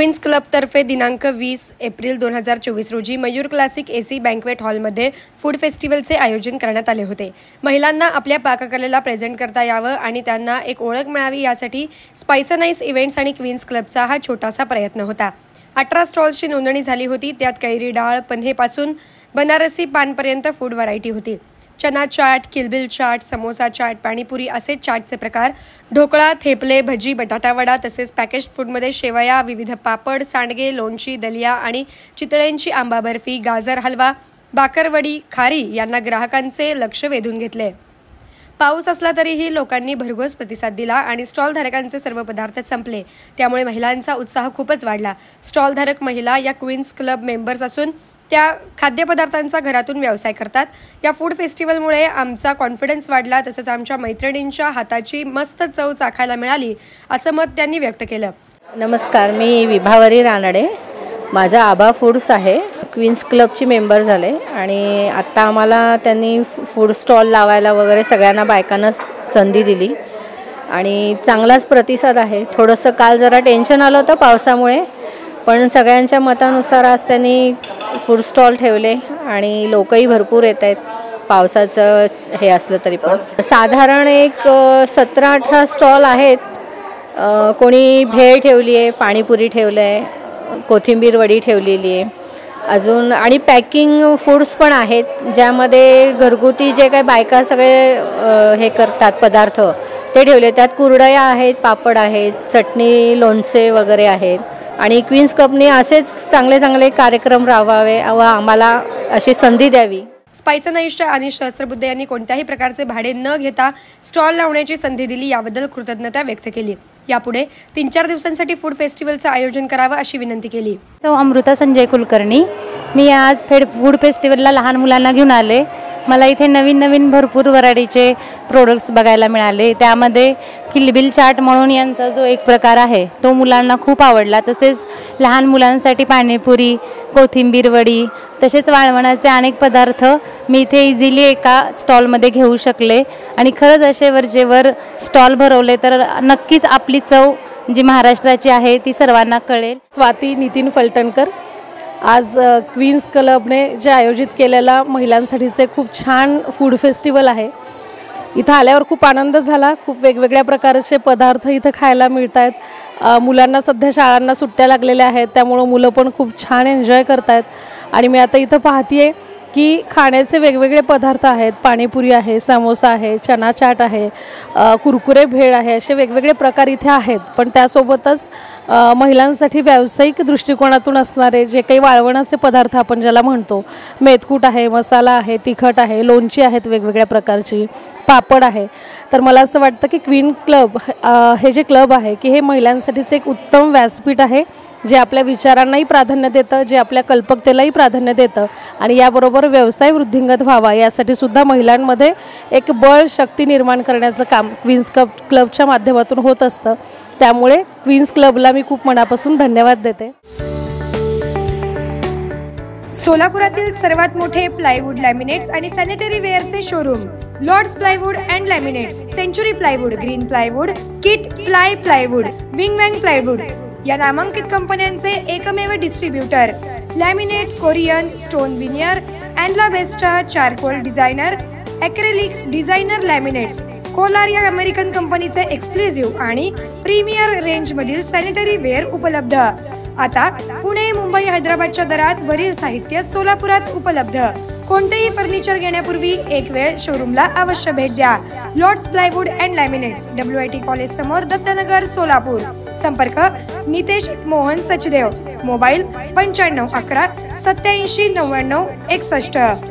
Queens क्लबतर्फे दिनांक 20 April 2024 रोजी Mayur classic AC banquet हॉलमध्ये फूड फेस्टिवलचे आयोजन करण्यात आले होते। महिलांना आपल्या पाककलेला प्रेझेंट करता यावं आणि त्यांना एक ओळख मिळावी यासाठी स्पाइस नाइस इव्हेंट्स आणि क्वीन्स क्लबचा हा छोटासा प्रयत्न होता। 18 स्टॉल्सची नोंदणी झाली होती। त्यात कैरी डाळ, पन्हेपासून बनारसी पानपर्यंत फूड व्हरायटी होती। चना चाट, किलबिल चाट, समोसा चाट, पाणीपुरी असे चाटचे प्रकार, ढोकळा, थेपले, भजी, बटाटा वडा तसेच पॅकेज्ड फूडमध्ये शेवया, विविध पापड, सांडगे, लोणची, दलिया आणि चितळ्यांची आंबा बर्फी, गाजर हलवा, बाकरवडी, खारी यांना ग्राहकांचे लक्ष वेधून घेतले। पाऊस असला तरीही लोकांनी भरघोस प्रतिसाद दिला आणि स्टॉल धारकांचे सर्व पदार्थ संपले। त्यामुळे महिलांचा उत्साह खूपच वाढला। स्टॉल धारक महिला या क्वीन्स क्लब मेंबर्स असून त्या खाद्यपदार्थांचा घरातून व्यवसाय करतात। या फूड फेस्टिवलमुळे आमचा कॉन्फिडन्स वाढला, तसंच आमच्या मैत्रिणींच्या हाताची मस्त चव चाखायला मिळाली असं मत त्यांनी व्यक्त केलं। नमस्कार, मी विभावरी रानडे, माझा आबा फूड्स आहे। क्वीन्स क्लबची मेंबर झाले आणि आत्ता आम्हाला त्यांनी फूड स्टॉल लावायला वगैरे सगळ्यांना बायकांना संधी दिली आणि चांगलाच प्रतिसाद आहे। थोडंसं काल जरा टेन्शन आलं होतं पावसामुळे, पण सगळ्यांच्या मतानुसार आज त्यांनी फूड स्टॉल ठेवले आणि लोकही भरपूर येत आहेत पावसाचं हे असलं तरी पण। साधारण एक 17-18 स्टॉल आहेत। कोणी भेळ ठेवली आहे, पाणीपुरी ठेवलं आहे, कोथिंबीर वडी ठेवलेली आहे अजून, आणि पॅकिंग फूड्स पण आहेत ज्यामध्ये घरगुती जे काही बायका सगळे हे करतात पदार्थ ते ठेवले। त्यात कुरडया आहेत, पापड आहेत, चटणी, लोणचे वगैरे आहेत आणि क्वीन्स क्लबने असेच चांगले चांगले कार्यक्रम राबवावे व आम्हाला अशी संधी द्यावी। स्पाइस नाइसच्या अनिश सहस्त्रबुद्धे यांनी कोणत्याही प्रकारचे भाडे न घेता स्टॉल लावण्याची संधी दिली, याबद्दल कृतज्ञता व्यक्त केली। यापुढे 3-4 दिवसांसाठी फूड फेस्टिवलचं आयोजन करावं अशी विनंती केली। अमृता संजय कुलकर्णी, मी आज फूड फेस्टिवलला लहान मुलांना घेऊन आले। मला इथे नवीन नवीन भरपूर व्हरायटीचे प्रोडक्ट्स बघायला मिळाले। त्यामध्ये किलबिल चाट म्हणून यांचा जो एक प्रकार आहे तो मुलांना खूप आवडला। तसेच लहान मुलांसाठी पाणीपुरी, कोथिंबीर वडी तसेच वाळवणाचे अनेक पदार्थ मी इथे इझिली एका स्टॉलमध्ये घेऊ शकले आणि खरंच असे वरचेवर स्टॉल भरवले तर नक्कीच आपली चव जी महाराष्ट्राची आहे ती सर्वांना कळेल। स्वाती नितीन फलटणकर, आज क्वीन्स क्लबने जे आयोजित केलेला महिलांसाठीचे खूप छान फूड फेस्टिवल आहे। इथं आल्यावर खूप आनंद झाला। खूप वेगवेगळ्या प्रकारचे पदार्थ इथं खायला मिळत आहेत। मुलांना सध्या शाळांना सुट्ट्या लागलेल्या आहेत, त्यामुळे मुलं पण खूप छान एन्जॉय करत आहेत आणि मी आता इथं पाहतीये की खाण्याचे वेगवेगळे पदार्थ आहेत। पाणीपुरी आहे, समोसा आहे, चना चाट आहे, कुरकुरे भेळ आहे, असे वेगवेगळे प्रकार इथे आहेत। पण त्यासोबतच महिलांसाठी व्यावसायिक दृष्टिकोनातून असणारे जे काही वाळवणाचे पदार्थ आपण ज्याला म्हणतो, मेथकूट आहे, मसाला आहे, तिखट आहे, लोणची आहेत वेगवेगळ्या प्रकारची, पापड आहे। तर मला असं वाटतं की क्वीन क्लब हे जे क्लब आहे की हे महिलांसाठीचे एक उत्तम व्यासपीठ आहे, जे आपल्या विचारांनाही प्राधान्य देतं, जे आपल्या कल्पकतेलाही प्राधान्य देतं आणि याबरोबर व्यवसाय वृद्धिंगत व्हावा यासाठी सुद्धा महिलांमध्ये एक बळ शक्ती निर्माण करण्याचं काम क्वीन्स क्लबच्या माध्यमातून होत असतं। त्यामुळे क्वीन्स क्लबला मी खूप मनापासून धन्यवाद देते। सोलापुरातील सर्वात मोठे प्लायवूड, लॅमिनेट्स आणि सॅनिटरी वेअरचे showroom Lords plywood and laminates, Century plywood, green plywood, kit plywood, wing wang plywood या नामांकित कंपन्यांचे एकमेव distributor. Laminate, Corian, stone veneer, अँडला बेस्टा, charcoal designer, acrylics designer laminates, कोलार या अमेरिकन कंपनीचे एक्सक्लुझिव्ह आणि प्रीमियर रेंजमधील सॅनिटरी वेअर उपलब्ध। आता पुणे, मुंबई, हैदराबादच्या दरात वरील साहित्य सोलापुरात उपलब्ध। कोणतेही फर्निचर घेण्यापूर्वी एक वेळ शोरूमला अवश्य भेट द्या। Lords plywood and laminates, WIT college समोर, दत्तनगर, सोलापूर। संपर्क नितेश मोहन सचदेव, मोबाईल 95 11 87 99 61।